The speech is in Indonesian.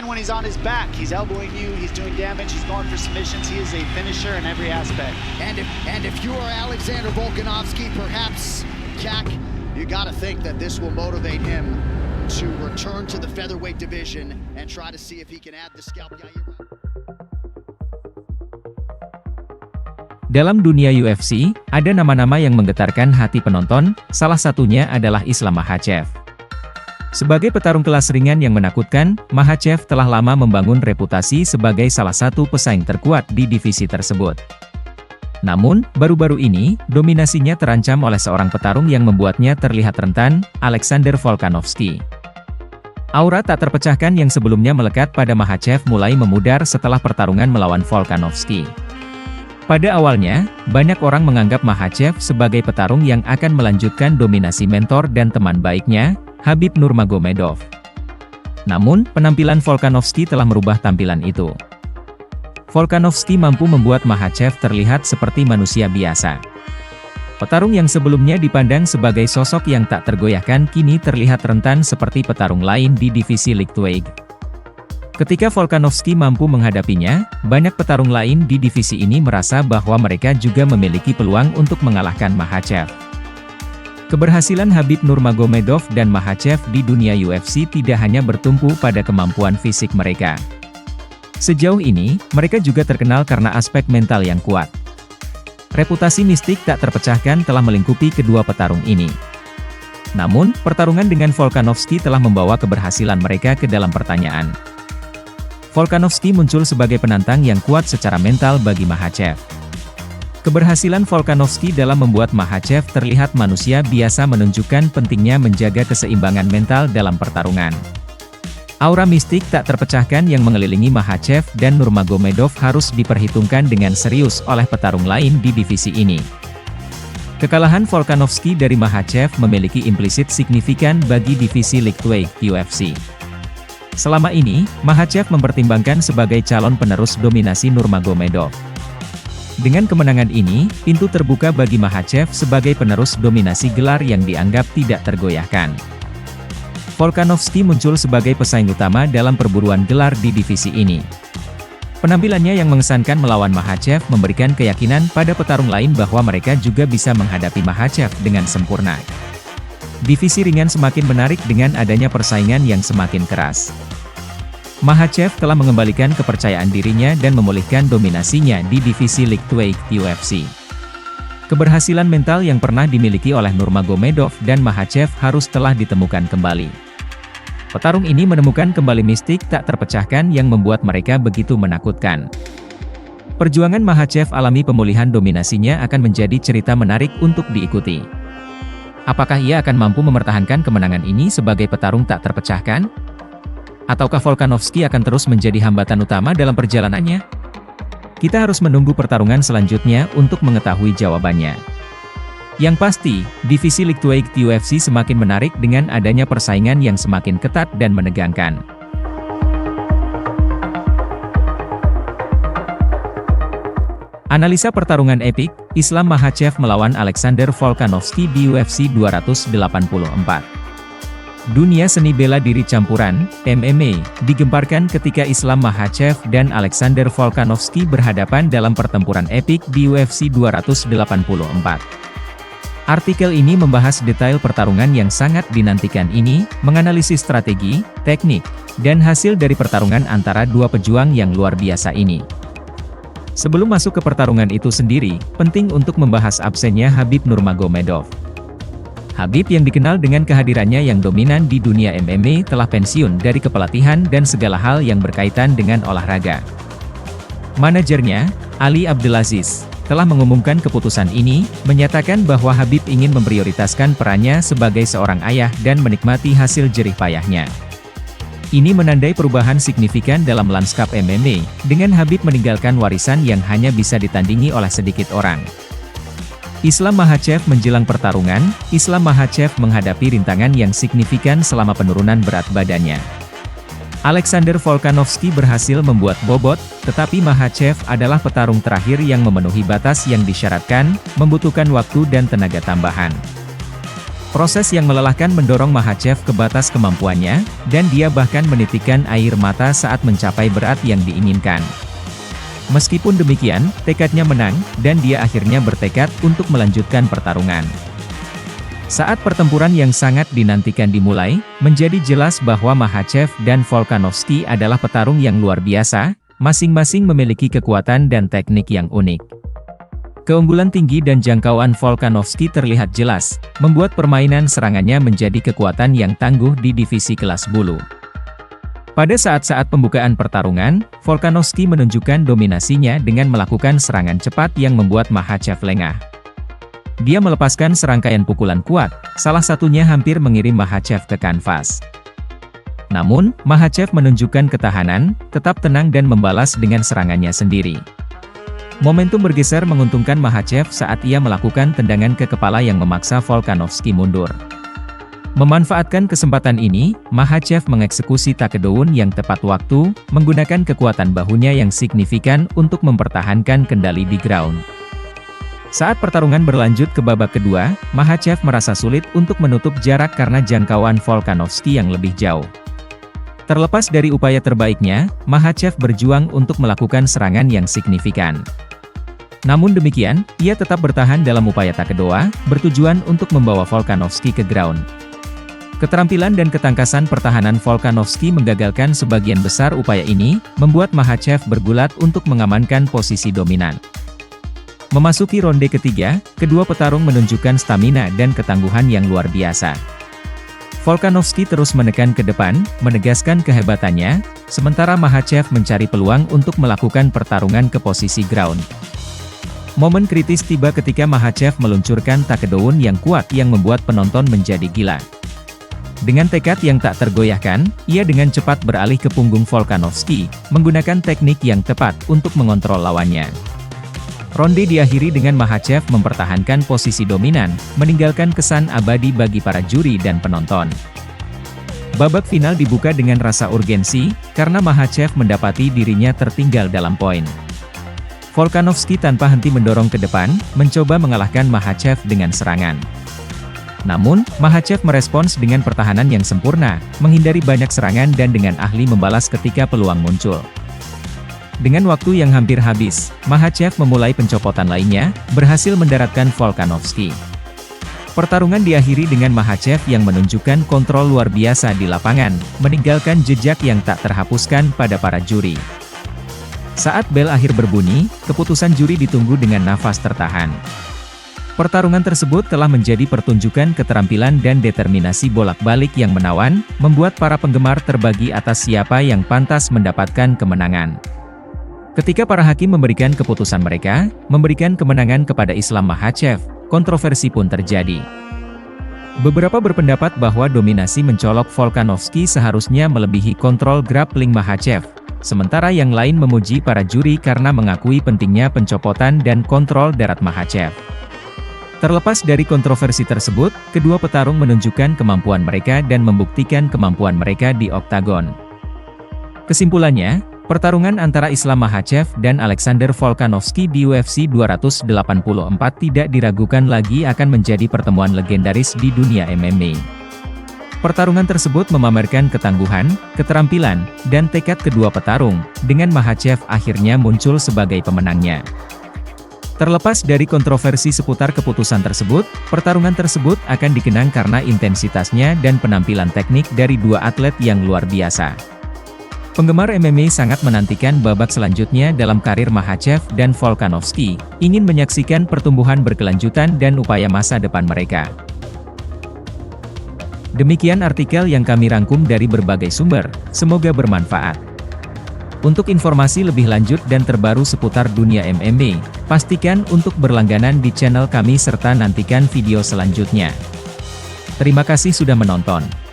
when he's on his back. He's elbowing you, he's doing damage, he's going for submissions. He is a finisher in every aspect. And if you are Alexander Volkanovski, perhaps, Jack, you got to think that this will motivate him to return to the featherweight division and try to see if he can add the scalp. Dalam dunia UFC, ada nama-nama yang menggetarkan hati penonton, salah satunya adalah Islam Makhachev. Sebagai petarung kelas ringan yang menakutkan, Makhachev telah lama membangun reputasi sebagai salah satu pesaing terkuat di divisi tersebut. Namun, baru-baru ini, dominasinya terancam oleh seorang petarung yang membuatnya terlihat rentan, Alexander Volkanovski. Aura tak terpecahkan yang sebelumnya melekat pada Makhachev mulai memudar setelah pertarungan melawan Volkanovski. Pada awalnya, banyak orang menganggap Makhachev sebagai petarung yang akan melanjutkan dominasi mentor dan teman baiknya, Khabib Nurmagomedov. Namun, penampilan Volkanovski telah merubah tampilan itu. Volkanovski mampu membuat Makhachev terlihat seperti manusia biasa. Petarung yang sebelumnya dipandang sebagai sosok yang tak tergoyahkan kini terlihat rentan seperti petarung lain di divisi lightweight. Ketika Volkanovski mampu menghadapinya, banyak petarung lain di divisi ini merasa bahwa mereka juga memiliki peluang untuk mengalahkan Makhachev. Keberhasilan Khabib Nurmagomedov dan Makhachev di dunia UFC tidak hanya bertumpu pada kemampuan fisik mereka. Sejauh ini, mereka juga terkenal karena aspek mental yang kuat. Reputasi mistik tak terpecahkan telah melingkupi kedua petarung ini. Namun, pertarungan dengan Volkanovski telah membawa keberhasilan mereka ke dalam pertanyaan. Volkanovski muncul sebagai penantang yang kuat secara mental bagi Makhachev. Keberhasilan Volkanovski dalam membuat Makhachev terlihat manusia biasa menunjukkan pentingnya menjaga keseimbangan mental dalam pertarungan. Aura mistik tak terpecahkan yang mengelilingi Makhachev dan Nurmagomedov harus diperhitungkan dengan serius oleh petarung lain di divisi ini. Kekalahan Volkanovski dari Makhachev memiliki implisit signifikan bagi divisi lightweight UFC. Selama ini, Makhachev mempertimbangkan sebagai calon penerus dominasi Nurmagomedov. Dengan kemenangan ini, pintu terbuka bagi Makhachev sebagai penerus dominasi gelar yang dianggap tidak tergoyahkan. Volkanovski muncul sebagai pesaing utama dalam perburuan gelar di divisi ini. Penampilannya yang mengesankan melawan Makhachev memberikan keyakinan pada petarung lain bahwa mereka juga bisa menghadapi Makhachev dengan sempurna. Divisi ringan semakin menarik dengan adanya persaingan yang semakin keras. Makhachev telah mengembalikan kepercayaan dirinya dan memulihkan dominasinya di divisi lightweight UFC. Keberhasilan mental yang pernah dimiliki oleh Nurmagomedov dan Makhachev harus telah ditemukan kembali. Petarung ini menemukan kembali mistik tak terpecahkan yang membuat mereka begitu menakutkan. Perjuangan Makhachev alami pemulihan dominasinya akan menjadi cerita menarik untuk diikuti. Apakah ia akan mampu mempertahankan kemenangan ini sebagai petarung tak terpecahkan? Ataukah Volkanovski akan terus menjadi hambatan utama dalam perjalanannya? Kita harus menunggu pertarungan selanjutnya untuk mengetahui jawabannya. Yang pasti, divisi lightweight UFC semakin menarik dengan adanya persaingan yang semakin ketat dan menegangkan. Analisa pertarungan epik, Islam Makhachev melawan Alexander Volkanovski di UFC 284. Dunia seni bela diri campuran, MMA, digemparkan ketika Islam Makhachev dan Alexander Volkanovski berhadapan dalam pertempuran epik di UFC 284. Artikel ini membahas detail pertarungan yang sangat dinantikan ini, menganalisis strategi, teknik, dan hasil dari pertarungan antara dua pejuang yang luar biasa ini. Sebelum masuk ke pertarungan itu sendiri, penting untuk membahas absennya Khabib Nurmagomedov. Khabib yang dikenal dengan kehadirannya yang dominan di dunia MMA telah pensiun dari kepelatihan dan segala hal yang berkaitan dengan olahraga. Manajernya, Ali Abdelaziz, telah mengumumkan keputusan ini, menyatakan bahwa Khabib ingin memprioritaskan perannya sebagai seorang ayah dan menikmati hasil jerih payahnya. Ini menandai perubahan signifikan dalam lanskap MMA, dengan Khabib meninggalkan warisan yang hanya bisa ditandingi oleh sedikit orang. Islam Makhachev menjelang pertarungan, Islam Makhachev menghadapi rintangan yang signifikan selama penurunan berat badannya. Alexander Volkanovski berhasil membuat bobot, tetapi Makhachev adalah petarung terakhir yang memenuhi batas yang disyaratkan, membutuhkan waktu dan tenaga tambahan. Proses yang melelahkan mendorong Makhachev ke batas kemampuannya, dan dia bahkan menitikkan air mata saat mencapai berat yang diinginkan. Meskipun demikian, tekadnya menang, dan dia akhirnya bertekad untuk melanjutkan pertarungan. Saat pertempuran yang sangat dinantikan dimulai, menjadi jelas bahwa Makhachev dan Volkanovski adalah petarung yang luar biasa, masing-masing memiliki kekuatan dan teknik yang unik. Keunggulan tinggi dan jangkauan Volkanovski terlihat jelas, membuat permainan serangannya menjadi kekuatan yang tangguh di divisi kelas bulu. Pada saat-saat pembukaan pertarungan, Volkanovski menunjukkan dominasinya dengan melakukan serangan cepat yang membuat Makhachev lengah. Dia melepaskan serangkaian pukulan kuat, salah satunya hampir mengirim Makhachev ke kanvas. Namun, Makhachev menunjukkan ketahanan, tetap tenang dan membalas dengan serangannya sendiri. Momentum bergeser menguntungkan Makhachev saat ia melakukan tendangan ke kepala yang memaksa Volkanovski mundur. Memanfaatkan kesempatan ini, Makhachev mengeksekusi takedown yang tepat waktu, menggunakan kekuatan bahunya yang signifikan untuk mempertahankan kendali di ground. Saat pertarungan berlanjut ke babak kedua, Makhachev merasa sulit untuk menutup jarak karena jangkauan Volkanovski yang lebih jauh. Terlepas dari upaya terbaiknya, Makhachev berjuang untuk melakukan serangan yang signifikan. Namun demikian, ia tetap bertahan dalam upaya takedown, bertujuan untuk membawa Volkanovski ke ground. Keterampilan dan ketangkasan pertahanan Volkanovski menggagalkan sebagian besar upaya ini, membuat Makhachev bergulat untuk mengamankan posisi dominan. Memasuki ronde ketiga, kedua petarung menunjukkan stamina dan ketangguhan yang luar biasa. Volkanovski terus menekan ke depan, menegaskan kehebatannya, sementara Makhachev mencari peluang untuk melakukan pertarungan ke posisi ground. Momen kritis tiba ketika Makhachev meluncurkan takedown yang kuat yang membuat penonton menjadi gila. Dengan tekad yang tak tergoyahkan, ia dengan cepat beralih ke punggung Volkanovski, menggunakan teknik yang tepat untuk mengontrol lawannya. Ronde diakhiri dengan Makhachev mempertahankan posisi dominan, meninggalkan kesan abadi bagi para juri dan penonton. Babak final dibuka dengan rasa urgensi, karena Makhachev mendapati dirinya tertinggal dalam poin. Volkanovski tanpa henti mendorong ke depan, mencoba mengalahkan Makhachev dengan serangan. Namun, Makhachev merespons dengan pertahanan yang sempurna, menghindari banyak serangan dan dengan ahli membalas ketika peluang muncul. Dengan waktu yang hampir habis, Makhachev memulai pencopotan lainnya, berhasil mendaratkan Volkanovski. Pertarungan diakhiri dengan Makhachev yang menunjukkan kontrol luar biasa di lapangan, meninggalkan jejak yang tak terhapuskan pada para juri. Saat bel akhir berbunyi, keputusan juri ditunggu dengan nafas tertahan. Pertarungan tersebut telah menjadi pertunjukan keterampilan dan determinasi bolak-balik yang menawan, membuat para penggemar terbagi atas siapa yang pantas mendapatkan kemenangan. Ketika para hakim memberikan keputusan mereka, memberikan kemenangan kepada Islam Makhachev, kontroversi pun terjadi. Beberapa berpendapat bahwa dominasi mencolok Volkanovski seharusnya melebihi kontrol grappling Makhachev, sementara yang lain memuji para juri karena mengakui pentingnya pencopotan dan kontrol darat Makhachev. Terlepas dari kontroversi tersebut, kedua petarung menunjukkan kemampuan mereka dan membuktikan kemampuan mereka di oktagon. Kesimpulannya, pertarungan antara Islam Makhachev dan Alexander Volkanovski di UFC 284 tidak diragukan lagi akan menjadi pertemuan legendaris di dunia MMA. Pertarungan tersebut memamerkan ketangguhan, keterampilan, dan tekad kedua petarung, dengan Makhachev akhirnya muncul sebagai pemenangnya. Terlepas dari kontroversi seputar keputusan tersebut, pertarungan tersebut akan dikenang karena intensitasnya dan penampilan teknik dari dua atlet yang luar biasa. Penggemar MMA sangat menantikan babak selanjutnya dalam karir Makhachev dan Volkanovski, ingin menyaksikan pertumbuhan berkelanjutan dan upaya masa depan mereka. Demikian artikel yang kami rangkum dari berbagai sumber, semoga bermanfaat. Untuk informasi lebih lanjut dan terbaru seputar dunia MMA, pastikan untuk berlangganan di channel kami serta nantikan video selanjutnya. Terima kasih sudah menonton.